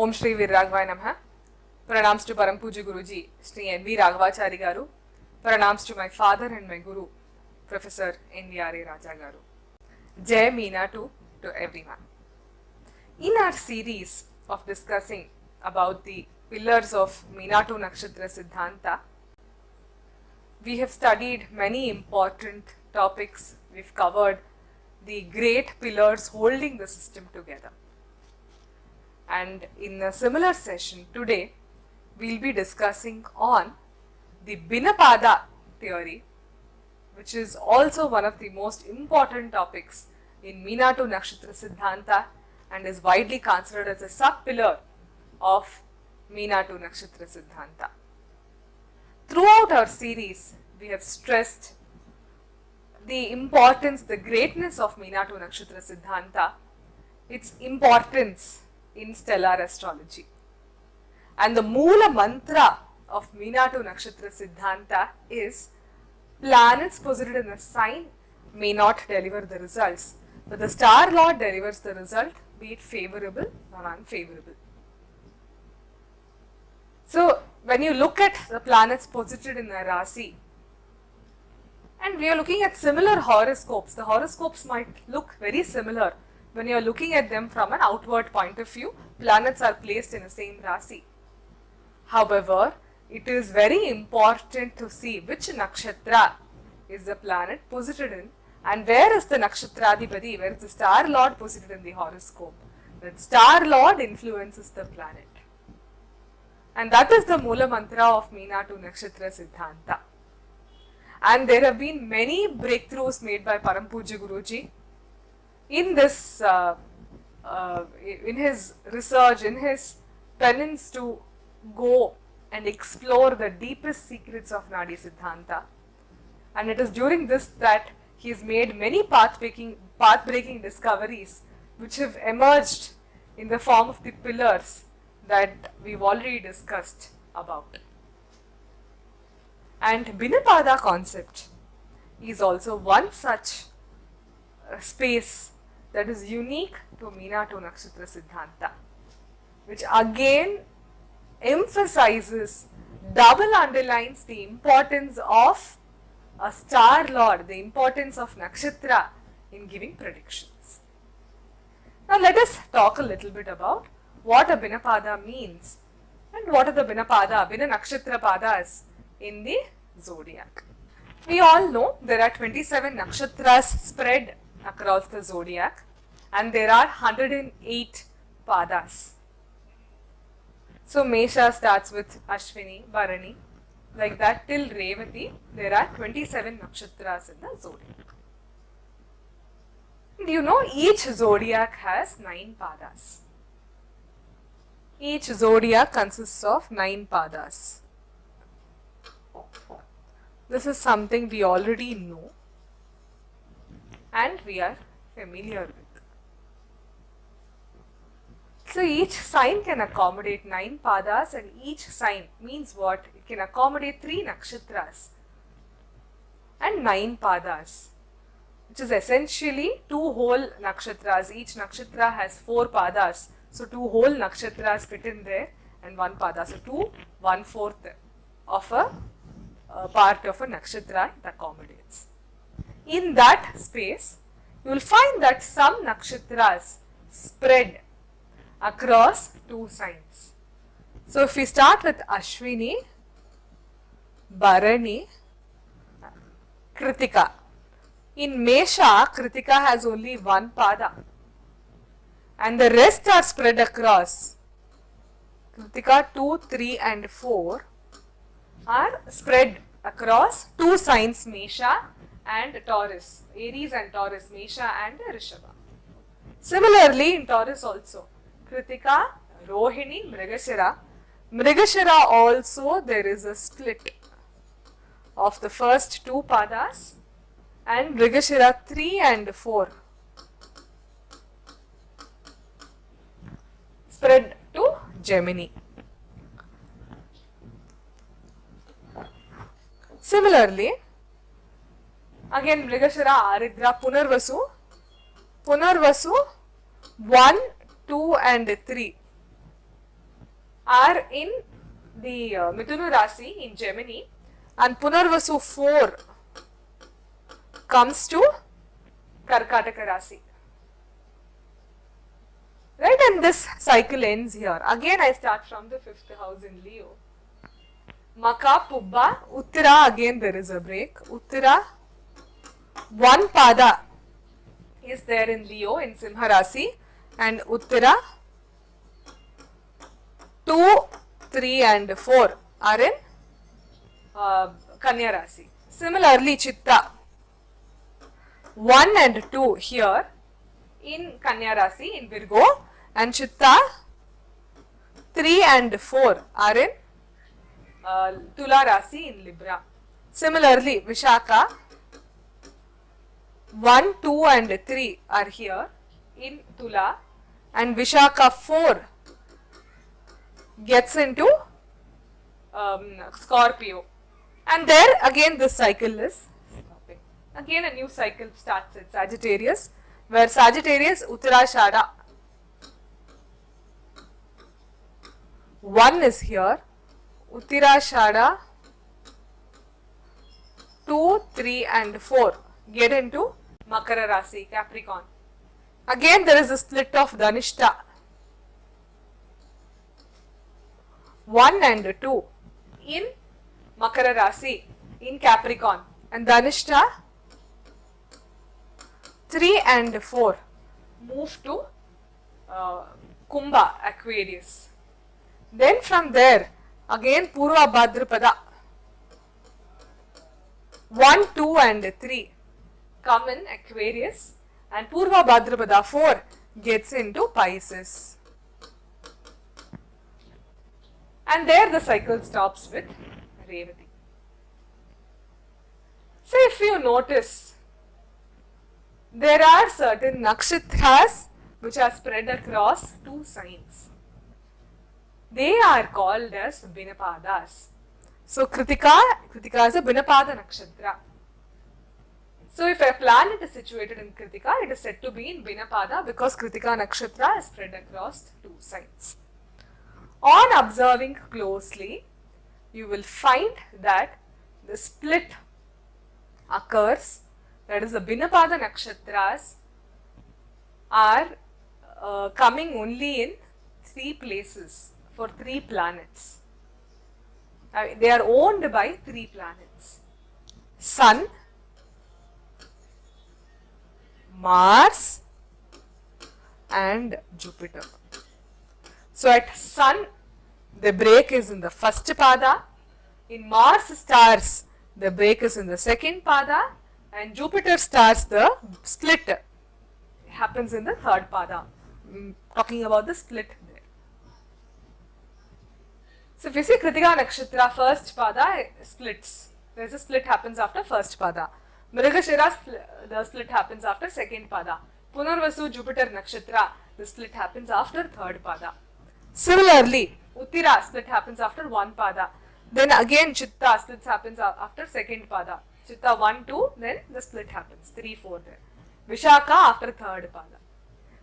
Om Shri Viragvaya Namaha. Pranams to Param Puja Guruji, Sri NVRA Garu. Pranams to my father and my Guru, Professor NVRA Raja Garu. Jai Meena2 to everyone. In our series of discussing about the pillars of Meena2 Nakshtra Siddhantha, we have studied many important topics. We've covered the great pillars holding the system together. And in a similar session today, we'll be discussing on the Binnapada theory, which is also one of the most important topics in Meena2 Nakshtra Siddhantha and is widely considered as a sub-pillar of Meena2 Nakshtra Siddhantha. Throughout our series, we have stressed the importance, the greatness of Meena2 Nakshtra Siddhantha, its importance in stellar astrology. And the Moola Mantra of Meena2 Nakshtra Siddhantha is: planets posited in a sign may not deliver the results, but the star lord delivers the result, be it favorable or unfavorable. So, when you look at the planets posited in a Rasi, and we are looking at similar horoscopes, the horoscopes might look very similar when you are looking at them from an outward point of view. Planets are placed in the same Rasi. However, it is very important to see which nakshatra is the planet posited in and where is the nakshatradipati, where is the star lord posited in the horoscope. The star lord influences the planet. And that is the Moola Mantra of Meena2 Nakshtra Siddhantha. And there have been many breakthroughs made by Param Puja Guruji in this, in his research, in his penance to go and explore the deepest secrets of Naadi Siddhantha. And it is during this that he has made many path-breaking discoveries which have emerged in the form of the pillars that we've already discussed about. And Binnapada concept is also one such space that is unique to Meena2 Nakshtra Siddhantha, which again emphasizes, double underlines the importance of a star lord, the importance of nakshatra in giving predictions. Now let us talk a little bit about what a Binnapada means and what are the Binnapada, Binna Nakshatra Padas in the zodiac. We all know there are 27 nakshatras spread across the zodiac and there are 108 padas. So Mesha starts with Ashwini, Bharani, like that till Revati. There are 27 nakshatras in the zodiac. And you know, each zodiac has 9 padas. Each zodiac consists of 9 padas. This is something we already know and we are familiar with. So each sign can accommodate 9 padas, and each sign means what? It can accommodate 3 nakshatras and 9 padas, which is essentially 2 whole nakshatras. Each nakshatra has 4 padas, so 2 whole nakshatras fit in there and 1 pada. So 2 1/4 of a part of a nakshatra it accommodates. In that space, you will find that some nakshatras spread across 2 signs. So if we start with Ashwini, Bharani, Kritika. In Mesha, Kritika has only 1 pada and the rest are spread across. Kritika 2, 3 and 4 are spread across 2 signs, Mesha and Taurus, Aries and Taurus, Mesha and Rishabha. Similarly, in Taurus also, Kritika, Rohini, Mrigashira. Mrigashira also there is a split of the first 2 padas and Mrigashira 3 and 4 spread to Gemini. Similarly, again Mrigashira, Aridra, Punarvasu 1, 2 and 3 are in the Mithuna Rasi in Gemini, and Punarvasu 4 comes to Karkataka Rasi. Right, and this cycle ends here. Again I start from the 5th house in Leo. Maka, Pubba, Uttara, again there is a break. Uttara, one pada is there in Leo in Simha Rasi, and Uttara 2, 3 and 4 are in Kanya Rasi. Similarly, Chitta 1 and 2 here in Kanya Rasi in Virgo, and Chitta 3 and 4 are in Tula Rasi in Libra. Similarly, Vishaka 1, 2 and 3 are here in Tula, and Vishaka 4 gets into Scorpio, and there again this cycle is stopping. Again a new cycle starts at Sagittarius, where Sagittarius Uttarashada 1 is here, Uttarashada 2, 3 and 4 get into Makara Rasi, Capricorn. Again there is a split of Dhanishta 1 and 2 in Makara Rasi in Capricorn, and Dhanishta 3 and 4 move to Kumbha, Aquarius. Then from there again Purva Bhadrapada 1, 2 and 3 come in Aquarius, and Purva Bhadrapada 4 gets into Pisces. And there the cycle stops with Revati. So if you notice, there are certain Nakshatras which are spread across 2 signs. They are called as Binnapadas. So Kritika is a Binnapada Nakshatra. So if a planet is situated in Kritika, it is said to be in Binnapada because Kritika Nakshatra is spread across 2 signs. On observing closely, you will find that the split occurs, that is the Binnapada Nakshatras are coming only in 3 places for 3 planets. They are owned by 3 planets: Sun, Mars and Jupiter. So at Sun, the break is in the 1st pada, in Mars stars the break is in the 2nd pada, and Jupiter stars the split happens in the 3rd pada. Talking about the split there. So if you see Kritika Nakshatra, 1st pada splits. There is a split happens after 1st pada. Mrigashira, the split happens after 2nd pada. Punarvasu, Jupiter Nakshatra, the split happens after 3rd pada. Similarly, Uttira split happens after 1 pada. Then again Chitta split happens after 2nd pada. Chitta 1, 2, then the split happens 3, 4 there. Vishaka after 3rd pada.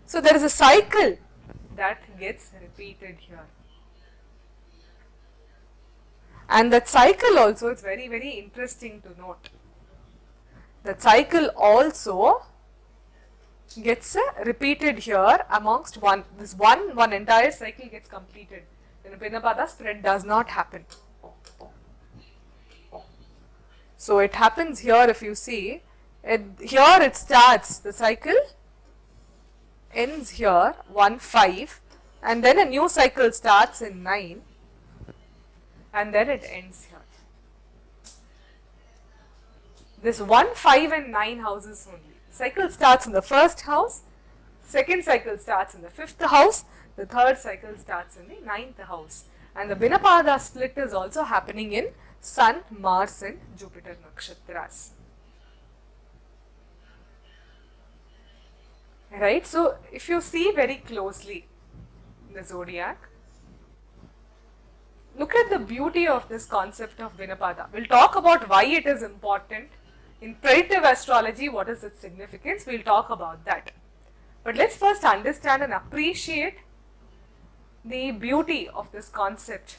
So there is a cycle that gets repeated here. And that cycle also is very, very interesting to note. That cycle also gets repeated here amongst one entire cycle gets completed. In Binnapada, spread does not happen. So it happens here. If you see, here it starts, the cycle ends here 1, 5, and then a new cycle starts in 9, and then it ends here. This 1, 5 and 9 houses only. Cycle starts in the 1st house, 2nd cycle starts in the 5th house, the 3rd cycle starts in the 9th house. And the Binnapada split is also happening in Sun, Mars and Jupiter Nakshatras. Right, so if you see very closely the zodiac, look at the beauty of this concept of Binnapada. We'll talk about why it is important. In predictive astrology, what is its significance? We'll talk about that. But let's first understand and appreciate the beauty of this concept,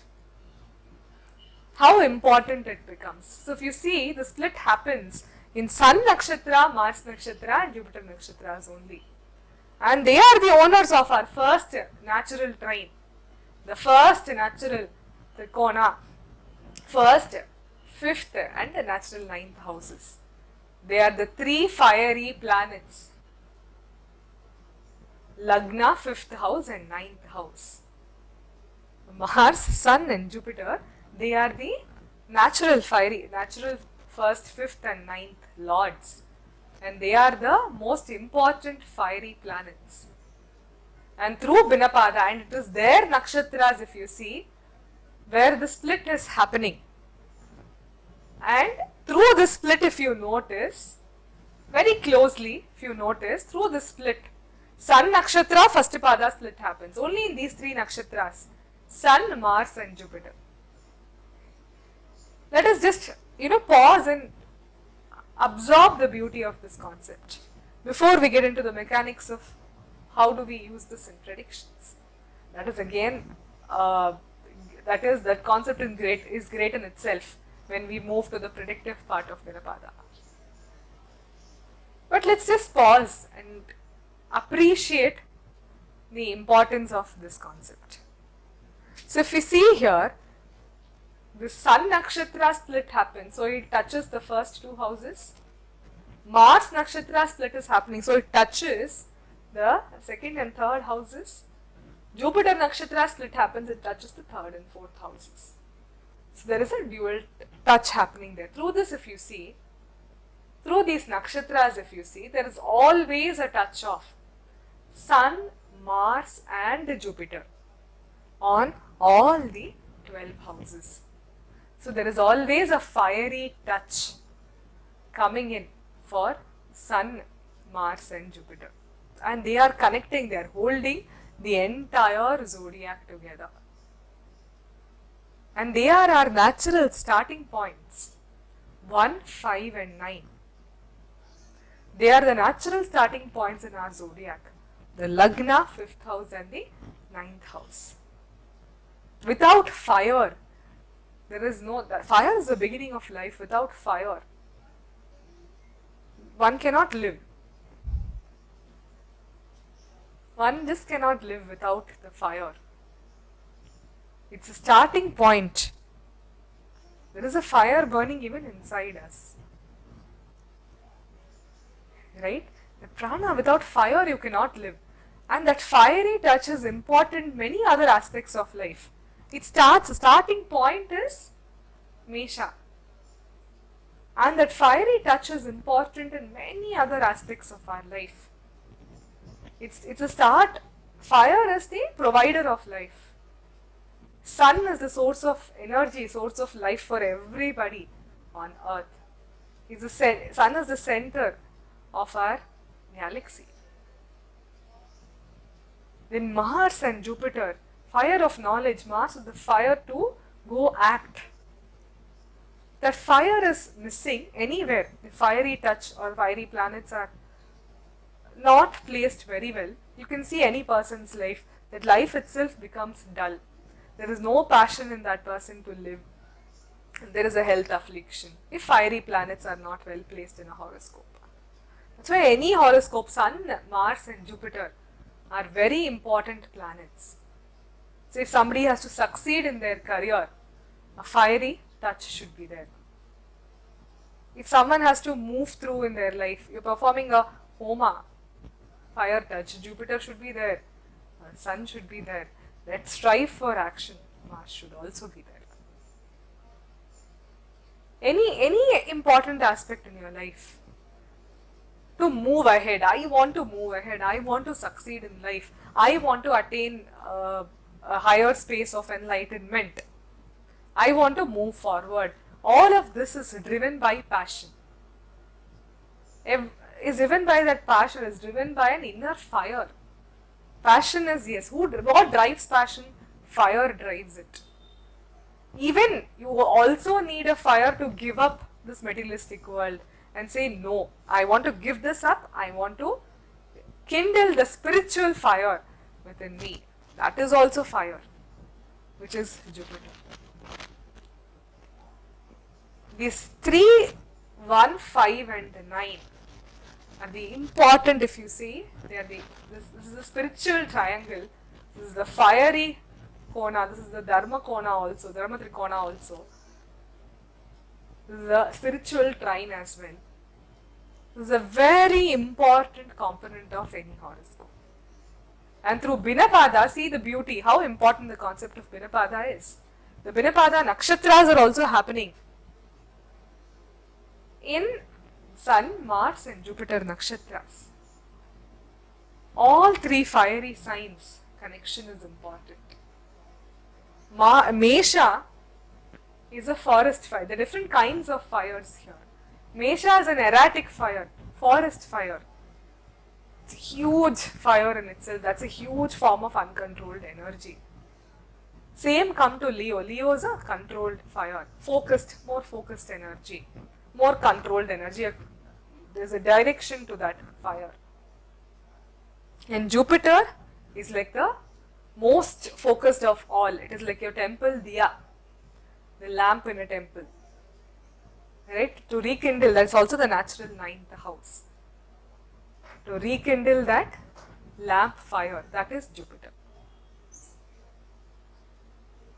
how important it becomes. So if you see, the split happens in Sun Nakshatra, Mars Nakshatra and Jupiter Nakshatras only. And they are the owners of our first natural trine, the first natural trikona, first, fifth and the natural ninth houses. They are the three fiery planets. Lagna, fifth house and ninth house. Mars, Sun and Jupiter, they are the natural first, fifth and ninth lords. And they are the most important fiery planets. And through Binnapada, and it is their Nakshatras, if you see, where the split is happening. And through the split, if you notice, very closely, if you notice, through the split, Sun Nakshatra, first pada split happens. Only in these three Nakshatras, Sun, Mars and Jupiter. Let us just, pause and absorb the beauty of this concept before we get into the mechanics of how do we use this in predictions. That is again, that concept is great in itself when we move to the predictive part of Binnapada. But let's just pause and appreciate the importance of this concept. So if we see here, the Sun Nakshatra split happens, so it touches the first two houses. Mars Nakshatra split is happening, so it touches the second and third houses. Jupiter Nakshatra split happens, it touches the third and fourth houses. So there is a dual touch happening there. Through this, if you see, through these Nakshatras, if you see, there is always a touch of Sun, Mars and Jupiter on all the 12 houses. So there is always a fiery touch coming in for Sun, Mars and Jupiter. And they are connecting, they are holding the entire zodiac together. And they are our natural starting points, 1, 5 and 9. They are the natural starting points in our zodiac. The Lagna, 5th house and the 9th house. Without fire, fire is the beginning of life. Without fire, one cannot live. One just cannot live without the fire. It's a starting point. There is a fire burning even inside us. Right? The prana, without fire you cannot live. And that fiery touch is important in many other aspects of life. Starting point is Mesha. And that fiery touch is important in many other aspects of our life. It's a start. Fire is the provider of life. Sun is the source of energy, source of life for everybody on earth. Sun is the center of our galaxy. Then Mars and Jupiter, fire of knowledge. Mars is the fire to go act. That fire is missing anywhere. The fiery touch or fiery planets are not placed very well. You can see any person's life, that life itself becomes dull. There is no passion in that person to live. There is a health affliction if fiery planets are not well placed in a horoscope. That's why any horoscope, Sun, Mars and Jupiter are very important planets. So if somebody has to succeed in their career, a fiery touch should be there. If someone has to move through in their life, you're performing a homa, fire touch, Jupiter should be there, Sun should be there. Let's strive for action, Mars should also be there. Any important aspect in your life, to move ahead, I want to move ahead, I want to succeed in life, I want to attain a higher space of enlightenment, I want to move forward. All of this is driven by passion. Is driven by that passion, is driven by an inner fire. Passion is, yes, what drives passion? Fire drives it. Even you also need a fire to give up this materialistic world and say, no, I want to give this up, I want to kindle the spiritual fire within me. That is also fire, which is Jupiter. These 3, 1, 5 and 9 are the important, if you see, they are this is the spiritual triangle, this is the fiery kona, this is the dharma kona also, dharma trikona also, this is the spiritual trine as well. This is a very important component of any horoscope. And through Binnapada, see the beauty, how important the concept of Binnapada is. The Binnapada Nakshatras are also happening in Sun, Mars and Jupiter Nakshatras. All 3 fiery signs connection is important. Mesha is a forest fire. There are different kinds of fires here. Mesha is an erratic fire, forest fire. It's a huge fire in itself. That's a huge form of uncontrolled energy. Same come to Leo. Leo is a controlled fire, focused, more focused energy, more controlled energy. There's a direction to that fire. And Jupiter is like the most focused of all. It is like your temple diya, the lamp in a temple. Right? To rekindle, that's also the natural 9th house. To rekindle that lamp fire, that is Jupiter.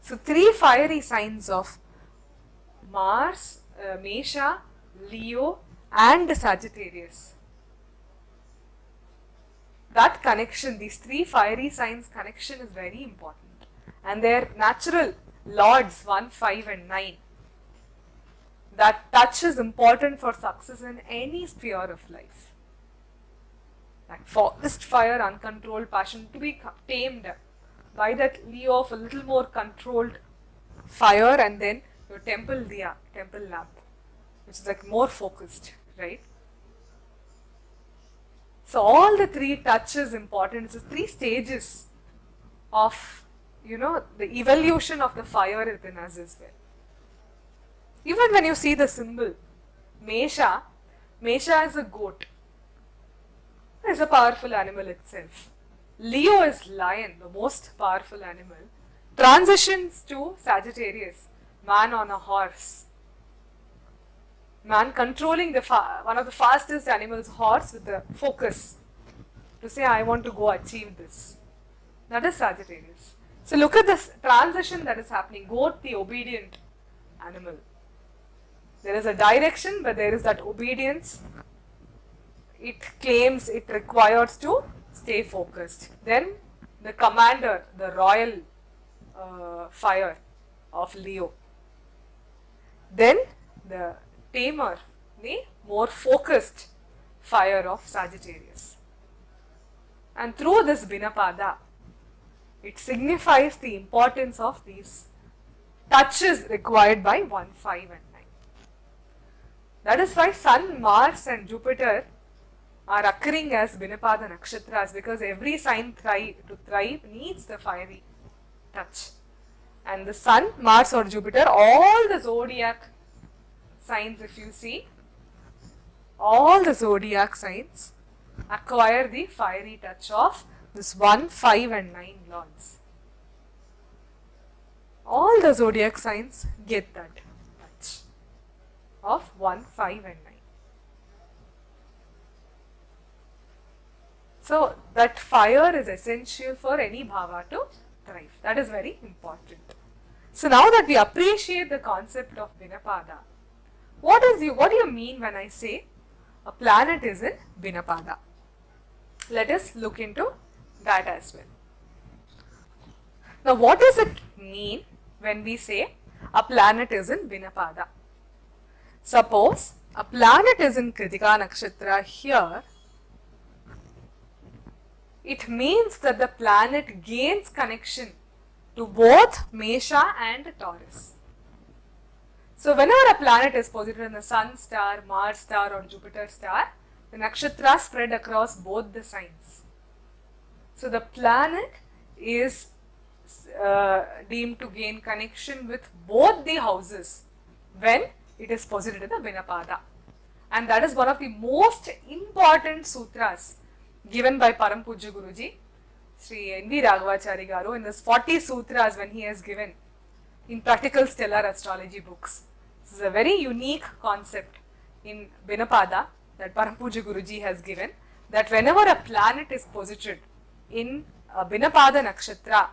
So 3 fiery signs of Mars, Mesha, Leo and Sagittarius. That connection, these 3 fiery signs connection is very important. And their natural lords 1, 5 and 9. That touch is important for success in any sphere of life. That forest fire, uncontrolled passion to be tamed by that Leo of a little more controlled fire, and then your temple diya, temple lamp, which is like more focused, right? So all the 3 touches important. It's the 3 stages of, the evolution of the fire within us as well. Even when you see the symbol, Mesha is a goat. It's a powerful animal itself. Leo is lion, the most powerful animal. Transitions to Sagittarius, man on a horse. Man controlling one of the fastest animals, horse, with the focus to say, I want to go achieve this. That is Sagittarius. So look at this transition that is happening. Goat, the obedient animal. There is a direction, but there is that obedience. It claims, it requires to stay focused. Then the commander, the royal fire of Leo. Then the tamer, the more focused fire of Sagittarius. And through this Binnapada, it signifies the importance of these touches required by 1, 5 and 9. That is why Sun, Mars and Jupiter are occurring as Binnapada Nakshatras, because every sign to thrive needs the fiery touch. And the Sun, Mars or Jupiter, all the zodiac signs, if you see, all the zodiac signs acquire the fiery touch of this 1, 5 and 9 lords. All the zodiac signs get that touch of 1, 5 and 9. So that fire is essential for any bhava to thrive. That is very important. So now that we appreciate the concept of Binnapada, what do you mean when I say a planet is in Binnapada? Let us look into that as well. Now what does it mean when we say a planet is in Binnapada? Suppose a planet is in Kritika Nakshatra here, it means that the planet gains connection to both Mesha and Taurus. So whenever a planet is posited in the Sun star, Mars star or Jupiter star, the nakshatras spread across both the signs. So the planet is deemed to gain connection with both the houses when it is posited in the Binnapada. And that is one of the most important sutras given by Param Pujya Guruji, Sri N.V. Raghavachari Garu in this 40 sutras when he has given in Practical Stellar Astrology books. This is a very unique concept in Binnapada that Param Pujya Guruji has given, that whenever a planet is posited in Binnapada Nakshatra,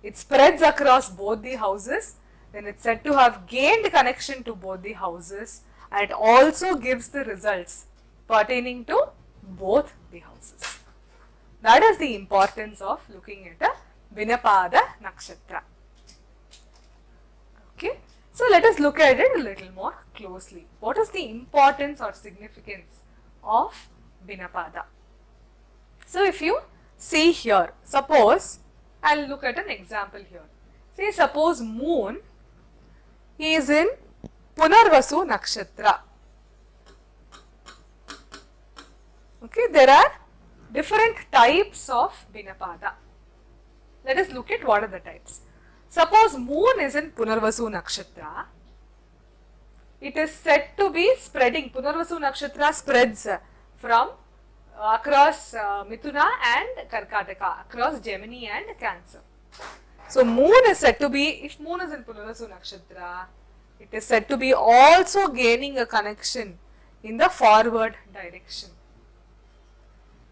it spreads across both the houses, then it's said to have gained connection to both the houses, and it also gives the results pertaining to both the houses. That is the importance of looking at a Binnapada Nakshatra. Okay, so let us look at it a little more closely. What is the importance or significance of Binnapada? So if you see here, suppose I'll look at an example here. Say suppose moon is in Punarvasu Nakshatra. Okay, there are different types of Binnapada. Let us look at what are the types. Suppose moon is in Punarvasu Nakshatra. It is said to be spreading. Punarvasu Nakshatra spreads from across Mithuna and Karkataka, across Gemini and Cancer. So moon is said to be, if moon is in Punarvasu Nakshatra, it is said to be also gaining a connection in the forward direction.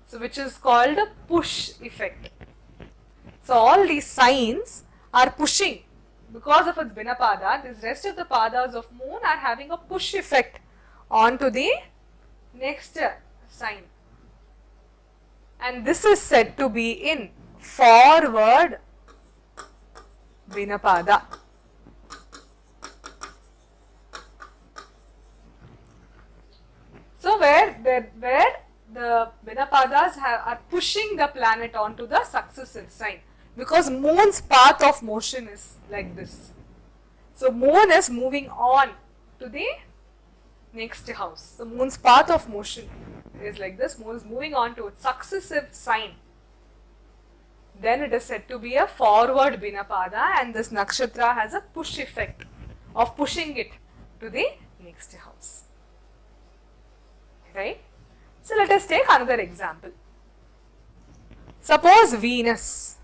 So which is called a push effect. So all these signs are pushing because of its Binnapada. This rest of the padas of moon are having a push effect onto the next sign. And this is said to be in forward Binnapada. So where the Binnapadas are pushing the planet onto the successive sign, because moon's path of motion is like this. So moon is moving on to the next house. So moon's path of motion is like this. Moon is moving on to its successive sign. Then it is said to be a forward Binnapada, and this nakshatra has a push effect of pushing it to the next house. Right? So let us take another example. Suppose Venus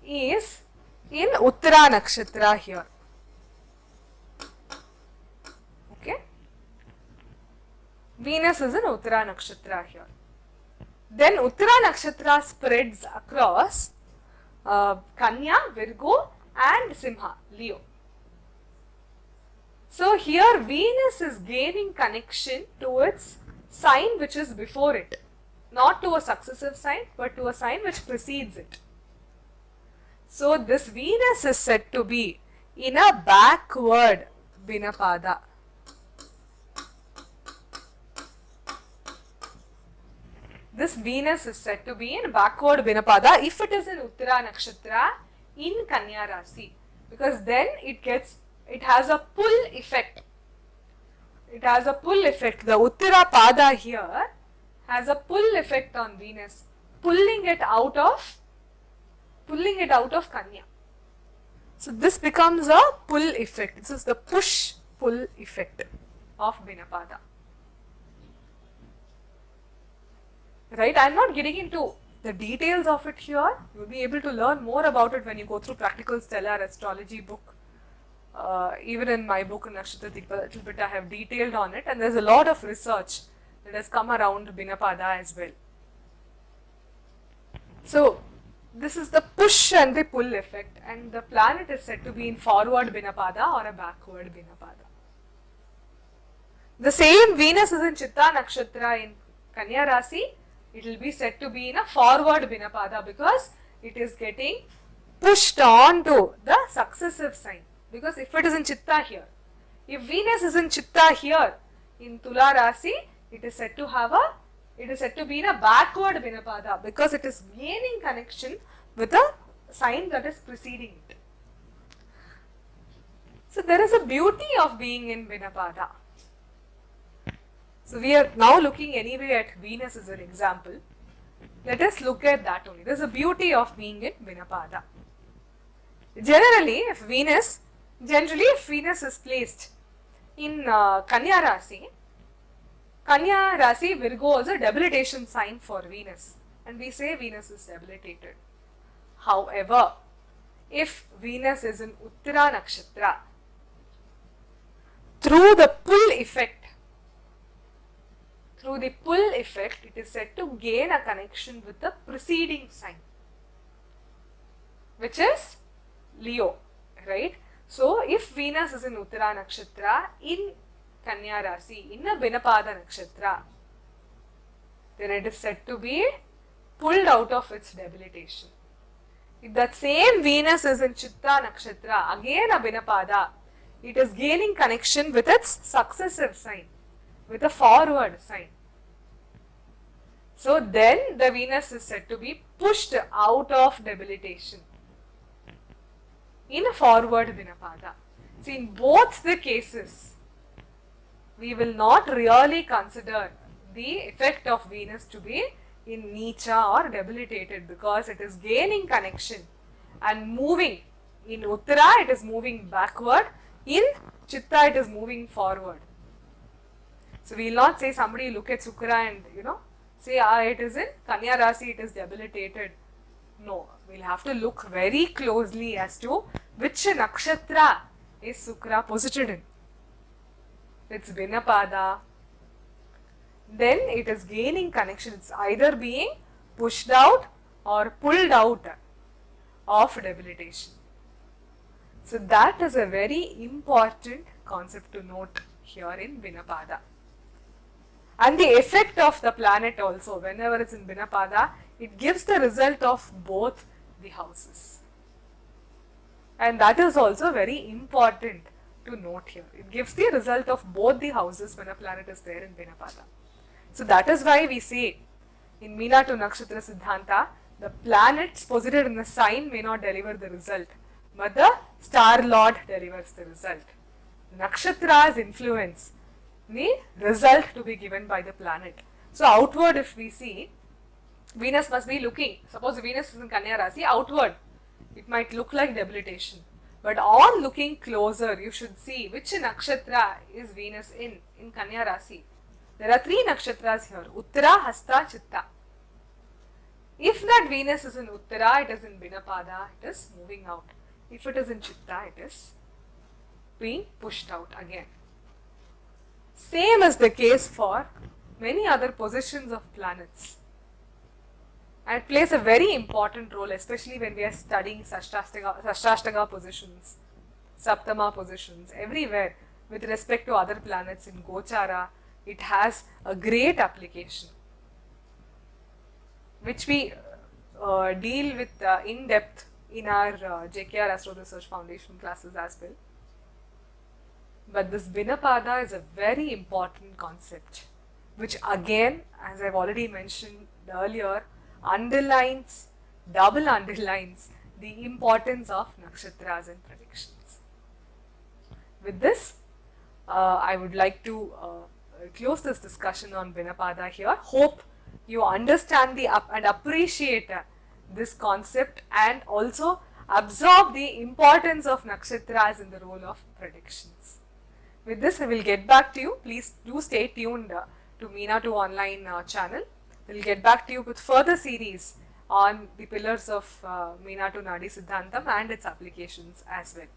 is in Uttara Nakshatra here. Okay? Venus is in Uttara Nakshatra here. Then Uttara Nakshatra spreads across Kanya, Virgo and Simha, Leo. So here Venus is gaining connection to its sign which is before it. Not to a successive sign, but to a sign which precedes it. So this Venus is said to be in a backward Binnapada. This Venus is said to be in backward Binnapada if it is in Uttara Nakshatra in Kanya Rasi, because then it has a pull effect. It has a pull effect. The Uttara Pada here has a pull effect on Venus, pulling it out of Kanya. So this becomes a pull effect. This is the push-pull effect of Binnapada. Right? I am not getting into the details of it here. You will be able to learn more about it when you go through Practical Stellar Astrology book. Even in my book, Nakshatra, a little bit I have detailed on it, and there is a lot of research that has come around Binnapada as well. So this is the push and the pull effect, and the planet is said to be in forward Binnapada or a backward Binnapada. The same Venus is in Chitta Nakshatra in Kanya Rasi. It will be said to be in a forward Binnapada because it is getting pushed on to the successive sign. Because if it is in Chitta here, if Venus is in Chitta here in Tula Rasi, it is said to be in a backward Binnapada because it is gaining connection with a sign that is preceding it. So there is a beauty of being in Binnapada. So we are now looking anyway at Venus as an example. Let us look at that only. There is a beauty of being in Binnapada. Generally, if Venus is placed in Kanya Rasi, Virgo is a debilitation sign for Venus. and we say Venus is debilitated. However, if Venus is in Uttara Nakshatra, through the pull effect, it is said to gain a connection with the preceding sign, which is Leo, right? So, if Venus is in Uttara Nakshatra, in Kanya Rasi, in a Binnapada Nakshatra, then it is said to be pulled out of its debilitation. If that same Venus is in Chitta Nakshatra, again a Binnapada, it is gaining connection with its successive sign, with a forward sign. So then the Venus is said to be pushed out of debilitation in a forward Binnapada. See, in both the cases, we will not really consider the effect of Venus to be in Nicha or debilitated, because it is gaining connection and moving. In Uttara it is moving backward, in Chitta it is moving forward. So we will not say somebody look at Sukra and say it is in Kanya Rasi, it is debilitated. No, we will have to look very closely as to which nakshatra is Sukra posited in. If it's Binnapada, then it is gaining connection. It's either being pushed out or pulled out of debilitation. So that is a very important concept to note here in Binnapada. And the effect of the planet also, whenever it's in Binnapada, it gives the result of both the houses. And that is also very important to note here. It gives the result of both the houses when a planet is there in Binnapada. So that is why we say in Meena2Nakshtra Siddhantha, the planets posited in the sign may not deliver the result, but the star lord delivers the result. Nakshatras influence the result to be given by the planet. So outward, if we see, Venus must be looking, suppose Venus is in Kanya Rasi, outward it might look like debilitation, but on looking closer you should see which nakshatra is Venus in Kanya Rasi. There are 3 nakshatras here, Uttara, Hasta, Chitta. If that Venus is in Uttara, it is in Binnapada, it is moving out. If it is in Chitta, it is being pushed out again. Same is the case for many other positions of planets. And it plays a very important role, especially when we are studying Sashtashtaka positions, Saptama positions, everywhere with respect to other planets in Gochara. It has a great application, which we deal with in depth in our JKR Astro Research Foundation classes as well. But this Binnapada is a very important concept, which again, as I've already mentioned earlier, double underlines the importance of nakshatras and predictions. With this, I would like to close this discussion on Binnapada here. Hope you understand and appreciate this concept and also absorb the importance of nakshatras in the role of predictions. With this, I will get back to you. Please do stay tuned to Meena2 online channel. We will get back to you with further series on the pillars of Meena2Naadi Siddhantam and its applications as well.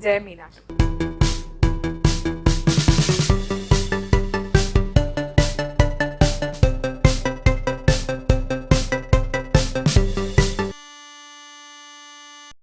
Jai Meena2.